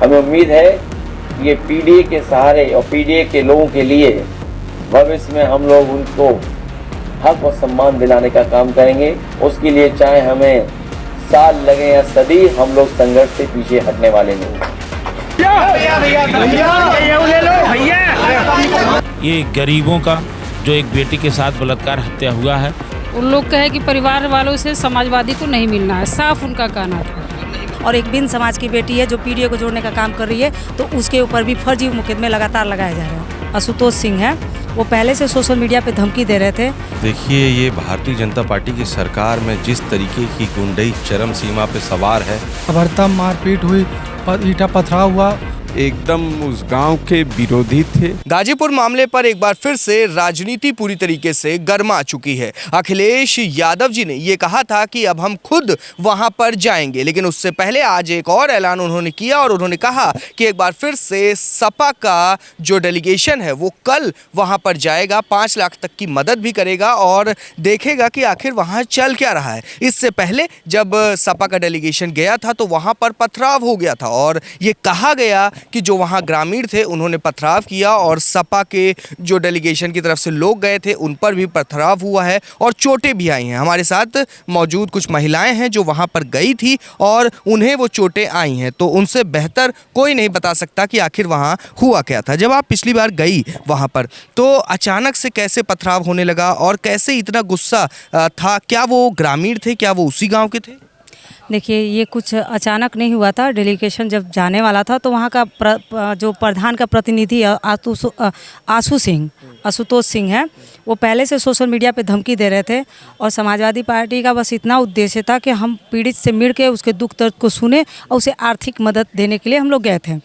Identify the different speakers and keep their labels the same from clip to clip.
Speaker 1: हमें उम्मीद है कि ये पीडीए के सहारे और पीडीए के लोगों के लिए भविष्य में हम लोग उनको हक और सम्मान दिलाने का काम करेंगे। उसके लिए चाहे हमें साल लगे या सदी, हम लोग संघर्ष से पीछे हटने वाले नहीं।
Speaker 2: ये गरीबों का जो एक बेटी के साथ बलात्कार हत्या हुआ है,
Speaker 3: उन लोग कहे कि परिवार वालों से समाजवादी को नहीं मिलना है, साफ उनका कहना था।
Speaker 4: और एक बिन समाज की बेटी है जो पीडीए को जोड़ने का काम कर रही है, तो उसके ऊपर भी फर्जी मुकदमे लगातार लगाए जा रहे हैं। आशुतोष सिंह है, वो पहले से सोशल मीडिया पे धमकी दे रहे थे।
Speaker 5: देखिए, ये भारतीय जनता पार्टी की सरकार में जिस तरीके की गुंडई चरम सीमा पे सवार है,
Speaker 6: भरतम मारपीट हुई, ईंटा पथराव हुआ,
Speaker 7: एकदम उस गांव के विरोधी थे।
Speaker 8: गाजीपुर मामले पर एक बार फिर से राजनीति पूरी तरीके से गर्मा चुकी है। अखिलेश यादव जी ने ये कहा था कि अब हम खुद वहां पर जाएंगे, लेकिन उससे पहले आज एक और ऐलान उन्होंने किया और उन्होंने कहा कि एक बार फिर से सपा का जो डेलीगेशन है वो कल वहां पर जाएगा, 5 लाख तक की मदद भी करेगा और देखेगा कि आखिर वहां चल क्या रहा है। इससे पहले जब सपा का डेलीगेशन गया था तो वहां पर पथराव हो गया था और ये कहा गया कि जो वहाँ ग्रामीण थे उन्होंने पथराव किया और सपा के जो डेलीगेशन की तरफ से लोग गए थे उन पर भी पथराव हुआ है और चोटें भी आई हैं। हमारे साथ मौजूद कुछ महिलाएं हैं जो वहाँ पर गई थी और उन्हें वो चोटें आई हैं, तो उनसे बेहतर कोई नहीं बता सकता कि आखिर वहाँ हुआ क्या था। जब आप पिछली बार गई वहाँ पर तो अचानक से कैसे पथराव होने लगा और कैसे इतना गुस्सा था? क्या वो ग्रामीण थे, क्या वो उसी गाँव के थे?
Speaker 4: देखिए, ये कुछ अचानक नहीं हुआ था। डेलीगेशन जब जाने वाला था तो वहाँ का जो प्रधान का प्रतिनिधि आशुतोष सिंह है, वो पहले से सोशल मीडिया पे धमकी दे रहे थे और समाजवादी पार्टी का बस इतना उद्देश्य था कि हम पीड़ित से मिल के उसके दुख दर्द को सुने और उसे आर्थिक मदद देने के लिए हम लोग गए थे।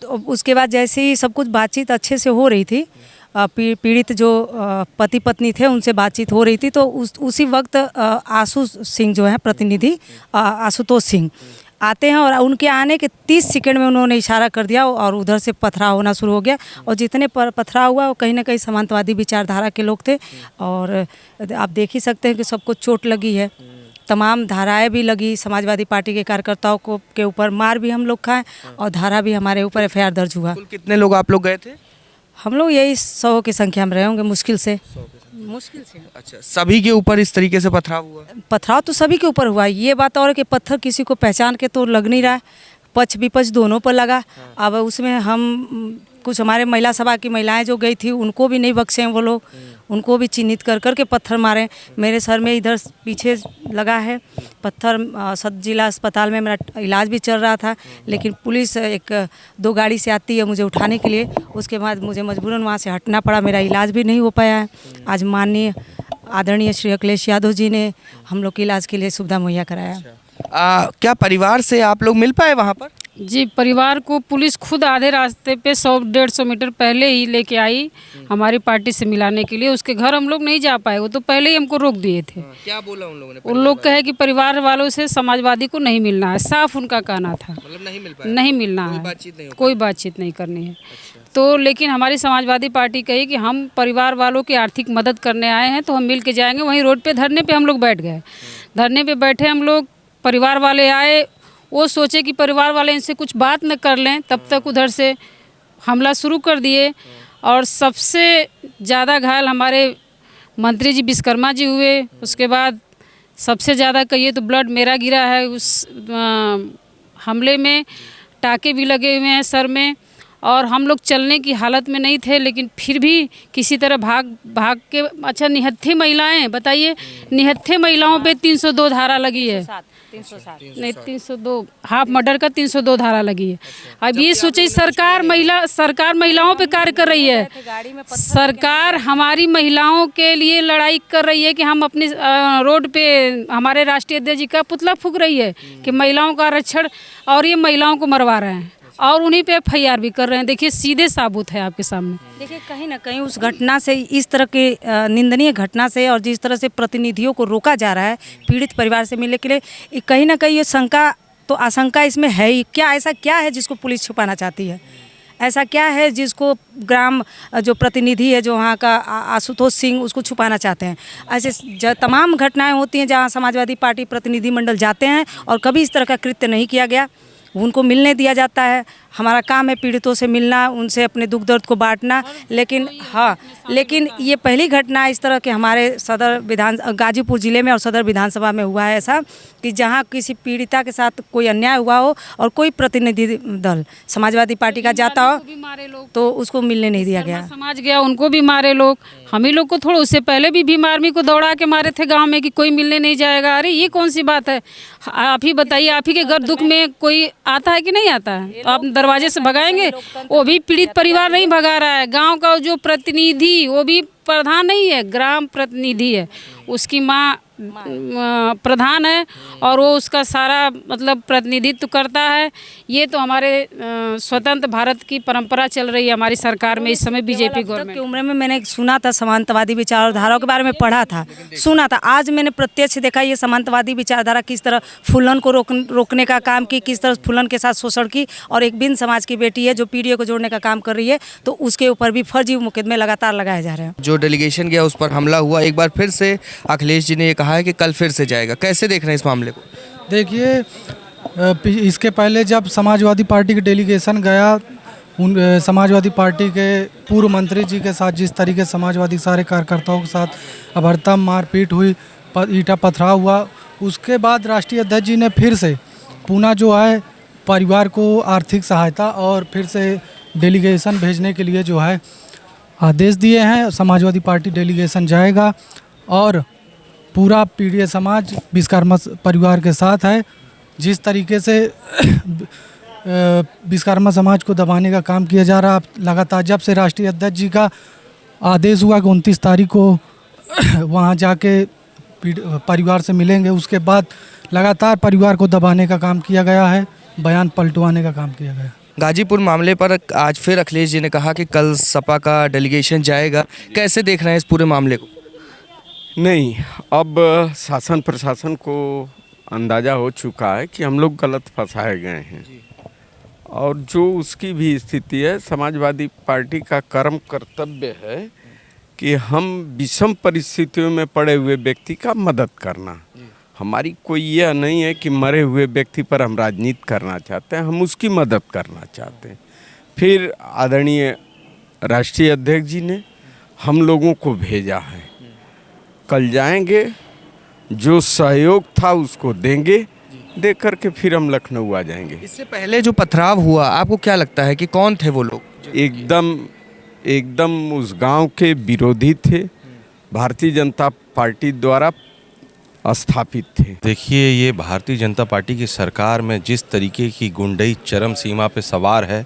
Speaker 4: तो उसके बाद जैसे ही सब कुछ बातचीत अच्छे से हो रही थी, पीड़ित जो पति पत्नी थे उनसे बातचीत हो रही थी, तो उसी वक्त आशु सिंह जो है प्रतिनिधि आशुतोष सिंह आते हैं और उनके आने के 30 सेकंड में उन्होंने इशारा कर दिया और उधर से पथराव होना शुरू हो गया। और जितने पथराव हुआ वो कहीं ना कहीं समांतवादी विचारधारा के लोग थे और आप देख ही सकते हैं कि सबको चोट लगी है। तमाम धाराएं भी लगी, समाजवादी पार्टी के कार्यकर्ताओं को के ऊपर मार भी हम लोग खाएं और धारा भी हमारे ऊपर FIR दर्ज हुआ।
Speaker 8: कितने लोग आप लोग गए थे?
Speaker 4: हम लोग यही 100 की संख्या में रहे होंगे, मुश्किल से।
Speaker 8: अच्छा, सभी के ऊपर इस तरीके से पथराव हुआ?
Speaker 4: पथराव तो सभी के ऊपर हुआ। ये बात और कि पत्थर किसी को पहचान के तो लग नहीं रहा है, पक्ष विपक्ष दोनों पर लगा। अब उसमें हम कुछ हमारे महिला सभा की महिलाएं जो गई थी उनको भी नहीं बख्शे वो लोग, उनको भी चिन्हित कर करके पत्थर मारे। मेरे सर में इधर पीछे लगा है पत्थर। सब जिला अस्पताल में मेरा इलाज भी चल रहा था, लेकिन पुलिस 1-2 गाड़ी से आती है मुझे उठाने के लिए, उसके बाद मुझे मजबूरन वहाँ से हटना पड़ा, मेरा इलाज भी नहीं हो पाया है। आज माननीय आदरणीय श्री अखिलेश यादव जी ने हम लोग के इलाज के लिए सुविधा मुहैया कराया।
Speaker 8: क्या परिवार से आप लोग मिल पाए वहाँ पर?
Speaker 3: जी, परिवार को पुलिस खुद आधे रास्ते पे 100-150 मीटर पहले ही लेके आई हमारी पार्टी से मिलाने के लिए। उसके घर हम लोग नहीं जा पाए, वो तो पहले ही हमको रोक दिए थे।
Speaker 8: क्या बोला उन लोगों ने?
Speaker 3: उन लोग कहे कि परिवार वालों से समाजवादी को नहीं मिलना है, साफ उनका कहना था।
Speaker 8: मतलब नहीं मिल पाया?
Speaker 3: नहीं मिलना है, कोई बातचीत नहीं करनी है। तो लेकिन हमारी समाजवादी पार्टी कही कि हम परिवार वालों की आर्थिक मदद करने आए हैं तो हम मिल के जाएंगे। वहीं रोड पे धरने पे हम लोग बैठ गए। धरने पे बैठे हम लोग, परिवार वाले आए, वो सोचे कि परिवार वाले इनसे कुछ बात न कर लें, तब तक उधर से हमला शुरू कर दिए। और सबसे ज़्यादा घायल हमारे मंत्री जी विश्वकर्मा जी हुए। उसके बाद सबसे ज़्यादा कहिए तो ब्लड मेरा गिरा है। उस हमले में टाँके भी लगे हुए हैं सर में और हम लोग चलने की हालत में नहीं थे, लेकिन फिर भी किसी तरह भाग के। अच्छा, निहत्थे महिलाएं, बताइए, निहत्थे महिलाओं पे 302 धारा लगी है। 302 हाफ मर्डर का 302 धारा लगी है। अब ये सोचिए, सरकार महिलाओं पे कार्य कर रही है। सरकार हमारी महिलाओं के लिए लड़ाई कर रही है कि हम अपने रोड पे हमारे राष्ट्रीय अध्यक्ष जी का पुतला फूंक रही है कि महिलाओं का आरक्षण, और ये महिलाओं को मरवा रहे हैं और उन्हीं पे FIR भी कर रहे हैं। देखिए, सीधे साबुत है आपके सामने।
Speaker 4: देखिए, कहीं ना कहीं उस घटना से, इस तरह के निंदनीय घटना से और जिस तरह से प्रतिनिधियों को रोका जा रहा है पीड़ित परिवार से मिलने के लिए, कहीं ना कहीं ये आशंका इसमें है ही। क्या ऐसा क्या है जिसको पुलिस छुपाना चाहती है? ऐसा क्या है जिसको ग्राम जो प्रतिनिधि है जो वहाँ का आशुतोष सिंह, उसको छुपाना चाहते हैं? ऐसे तमाम घटनाएं होती हैं जहाँ समाजवादी पार्टी प्रतिनिधिमंडल जाते हैं और कभी इस तरह का कृत्य नहीं किया गया। उनको मिलने दिया जाता है। हमारा काम है पीड़ितों से मिलना, उनसे अपने दुख दर्द को बांटना। लेकिन ये पहली घटना इस तरह के हमारे गाजीपुर ज़िले में और सदर विधानसभा में हुआ है ऐसा कि जहाँ किसी पीड़िता के साथ कोई अन्याय हुआ हो और कोई प्रतिनिधि दल समाजवादी पार्टी का जाता हो तो उसको मिलने नहीं दिया गया।
Speaker 3: समाज गया, उनको भी मारे लोग। हम ही लोग को थोड़ा उससे पहले भी भीम आर्मी को दौड़ा के मारे थे गांव में कि कोई मिलने नहीं जाएगा। अरे ये कौन सी बात है? आप ही बताइए, आप ही के घर दुख में कोई आता है कि नहीं आता है? तो आप दरवाजे से भगाएंगे? वो भी पीड़ित परिवार नहीं भगा रहा है। गांव का जो प्रतिनिधि, वो भी प्रधान नहीं है, ग्राम प्रतिनिधि है, उसकी माँ प्रधान है और वो उसका सारा मतलब प्रतिनिधित्व करता है। ये तो हमारे स्वतंत्र भारत की परंपरा चल रही है हमारी सरकार में इस समय बीजेपी गवर्नमेंट
Speaker 4: की उम्र में। मैंने सुना था समांतवादी विचारधाराओं के बारे में, पढ़ा था, सुना था। आज मैंने प्रत्यक्ष देखा ये समांतवादी विचारधारा किस तरह फूलन को रोकने का काम की, किस तरह फूलन के साथ शोषण की। और एक बिन समाज की बेटी है जो पीढ़ियों को जोड़ने का काम कर रही है, तो उसके ऊपर भी फर्जी मुकदमे लगातार लगाए जा रहे हैं।
Speaker 8: जो डेलीगेशन गया उस पर हमला हुआ, एक बार फिर से अखिलेश जी ने ये कहा है कि कल फिर से जाएगा। कैसे देख रहे हैं इस मामले को?
Speaker 6: देखिए, इसके पहले जब समाजवादी पार्टी की डेलीगेशन गया, उन समाजवादी पार्टी के पूर्व मंत्री जी के साथ जिस तरीके समाजवादी सारे कार्यकर्ताओं के साथ अभद्रतम मारपीट हुई, ईंटा पथराव हुआ, उसके बाद राष्ट्रीय अध्यक्ष जी ने फिर से पुनः जो है परिवार को आर्थिक सहायता और फिर से डेलीगेशन भेजने के लिए जो है आदेश दिए हैं। समाजवादी पार्टी डेलीगेशन जाएगा और पूरा पीड़ित समाज विश्वकर्मा परिवार के साथ है। जिस तरीके से विश्वकर्मा समाज को दबाने का काम किया जा रहा है लगातार, जब से राष्ट्रीय अध्यक्ष जी का आदेश हुआ कि 29 तारीख को वहां जाके परिवार से मिलेंगे, उसके बाद लगातार परिवार को दबाने का काम किया गया है, बयान पलटवाने का काम किया गया।
Speaker 8: गाजीपुर मामले पर आज फिर अखिलेश जी ने कहा कि कल सपा का डेलीगेशन जाएगा। कैसे देख रहे हैं इस पूरे मामले को?
Speaker 7: नहीं, अब शासन प्रशासन को अंदाज़ा हो चुका है कि हम लोग गलत फंसाए गए हैं और जो उसकी भी स्थिति है, समाजवादी पार्टी का कर्म कर्तव्य है कि हम विषम परिस्थितियों में पड़े हुए व्यक्ति का मदद करना। हमारी कोई यह नहीं है कि मरे हुए व्यक्ति पर हम राजनीति करना चाहते हैं, हम उसकी मदद करना चाहते हैं। फिर आदरणीय राष्ट्रीय अध्यक्ष जी ने हम लोगों को भेजा है, कल जाएंगे, जो सहयोग था उसको देंगे, दे करके फिर हम लखनऊ आ जाएंगे।
Speaker 8: इससे पहले जो पथराव हुआ, आपको क्या लगता है कि कौन थे वो लोग?
Speaker 7: एकदम उस गांव के विरोधी थे, भारतीय जनता पार्टी द्वारा स्थापित थे।
Speaker 5: देखिए, ये भारतीय जनता पार्टी की सरकार में जिस तरीके की गुंडई चरम सीमा पे सवार है,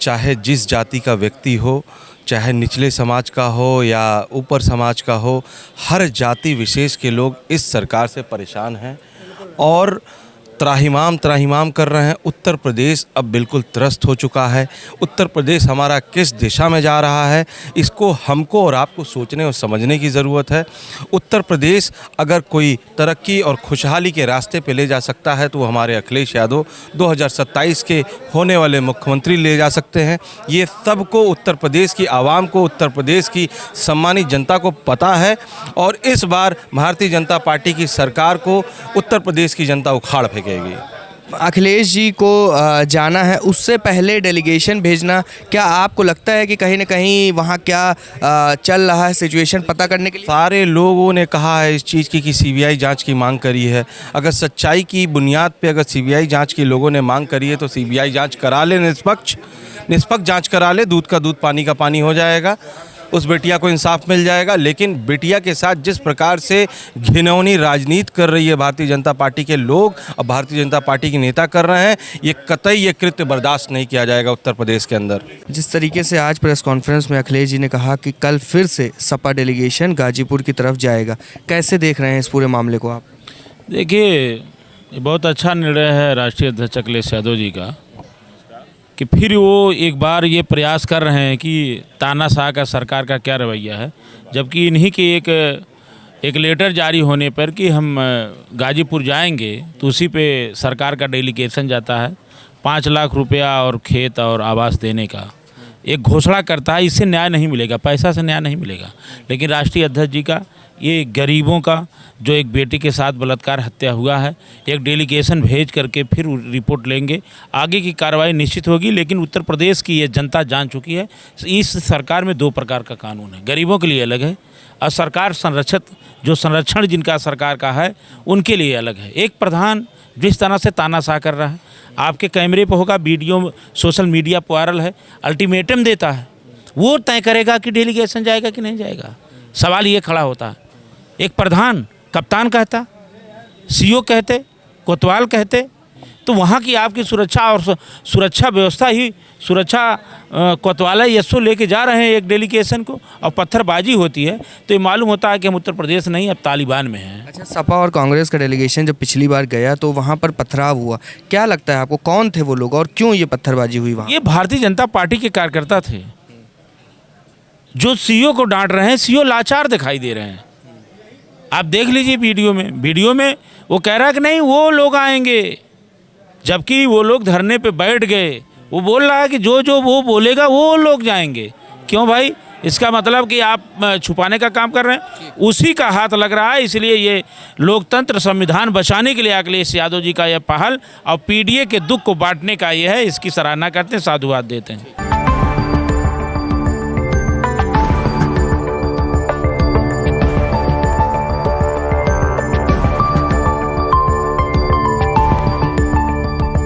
Speaker 5: चाहे जिस जाति का व्यक्ति हो, चाहे निचले समाज का हो या ऊपर समाज का हो, हर जाति विशेष के लोग इस सरकार से परेशान हैं और त्राहिमाम कर रहे हैं। उत्तर प्रदेश अब बिल्कुल त्रस्त हो चुका है। उत्तर प्रदेश हमारा किस दिशा में जा रहा है, इसको हमको और आपको सोचने और समझने की ज़रूरत है। उत्तर प्रदेश अगर कोई तरक्की और खुशहाली के रास्ते पे ले जा सकता है तो वो हमारे अखिलेश यादव 2027 के होने वाले मुख्यमंत्री ले जा सकते हैं। ये सबको, उत्तर प्रदेश की आवाम को, उत्तर प्रदेश की सम्मानित जनता को पता है और इस बार भारतीय जनता पार्टी की सरकार को उत्तर प्रदेश की जनता उखाड़ फेंकेगी।
Speaker 8: अखिलेश जी को जाना है, उससे पहले डेलीगेशन भेजना, क्या आपको लगता है कि कहीं ना कहीं वहाँ क्या चल रहा है सिचुएशन पता करने के लिए?
Speaker 5: सारे लोगों ने कहा है इस चीज़ की कि सीबीआई जांच की मांग करी है। अगर सच्चाई की बुनियाद पे अगर सीबीआई जांच की लोगों ने मांग करी है तो सीबीआई जांच करा ले, निष्पक्ष जांच करा ले। दूध का दूध, पानी का पानी हो जाएगा, उस बेटिया को इंसाफ मिल जाएगा। लेकिन बेटिया के साथ जिस प्रकार से घिनौनी राजनीति कर रही है भारतीय जनता पार्टी के लोग और भारतीय जनता पार्टी के नेता कर रहे हैं, ये कतई ये कृत्य बर्दाश्त नहीं किया जाएगा उत्तर प्रदेश के अंदर।
Speaker 8: जिस तरीके से आज प्रेस कॉन्फ्रेंस में अखिलेश जी ने कहा कि कल फिर से सपा डेलीगेशन गाजीपुर की तरफ जाएगा, कैसे देख रहे हैं इस पूरे मामले को आप?
Speaker 2: देखिए, ये बहुत अच्छा निर्णय है राष्ट्रीय अध्यक्ष अखिलेश यादव जी का कि फिर वो एक बार ये प्रयास कर रहे हैं कि तानाशाह का सरकार का क्या रवैया है, जबकि इन्हीं के एक लेटर जारी होने पर कि हम गाजीपुर जाएंगे तो उसी पे सरकार का डेलीगेशन जाता है 5 लाख रुपया और खेत और आवास देने का एक घोषणा करता है। इससे न्याय नहीं मिलेगा, पैसा से न्याय नहीं मिलेगा। लेकिन राष्ट्रीय अध्यक्ष जी का ये गरीबों का जो एक बेटी के साथ बलात्कार हत्या हुआ है, एक डेलीगेशन भेज करके फिर रिपोर्ट लेंगे, आगे की कार्रवाई निश्चित होगी। लेकिन उत्तर प्रदेश की ये जनता जान चुकी है, इस सरकार में 2 प्रकार का कानून है, गरीबों के लिए अलग है और सरकार संरक्षित जो संरक्षण जिनका सरकार का है उनके लिए अलग है। एक प्रधान जिस तरह से तानाशाह कर रहा है, आपके कैमरे पर होगा, वीडियो सोशल मीडिया पर वायरल है, अल्टीमेटम देता है, वो तय करेगा कि डेलीगेशन जाएगा कि नहीं जाएगा। सवाल ये खड़ा होता है, एक प्रधान कप्तान कहता, सीओ कहते, कोतवाल कहते, तो वहाँ की आपकी सुरक्षा और सुरक्षा व्यवस्था ही सुरक्षा कोतवाल यस्सो लेके जा रहे हैं एक डेलीगेशन को और पत्थरबाजी होती है, तो ये मालूम होता है कि हम उत्तर प्रदेश नहीं अब तालिबान में हैं।
Speaker 8: अच्छा, सपा और कांग्रेस का डेलीगेशन जब पिछली बार गया तो वहाँ पर पथराव हुआ, क्या लगता है आपको कौन थे वो लोग और क्यों ये पत्थरबाजी हुई वहाँ?
Speaker 2: ये भारतीय जनता पार्टी के कार्यकर्ता थे जो सीओ को डांट रहे हैं। सीओ लाचार दिखाई दे रहे हैं, आप देख लीजिए वीडियो में वो कह रहा है कि नहीं वो लोग आएंगे, जबकि वो लोग धरने पे बैठ गए। वो बोल रहा है कि जो वो बोलेगा वो लोग जाएंगे। क्यों भाई? इसका मतलब कि आप छुपाने का काम कर रहे हैं, उसी का हाथ लग रहा है। इसलिए ये लोकतंत्र संविधान बचाने के लिए अखिलेश यादव जी का यह पहल और पीडीए के दुख को बांटने का ये है, इसकी सराहना करते हैं, साधुवाद देते हैं।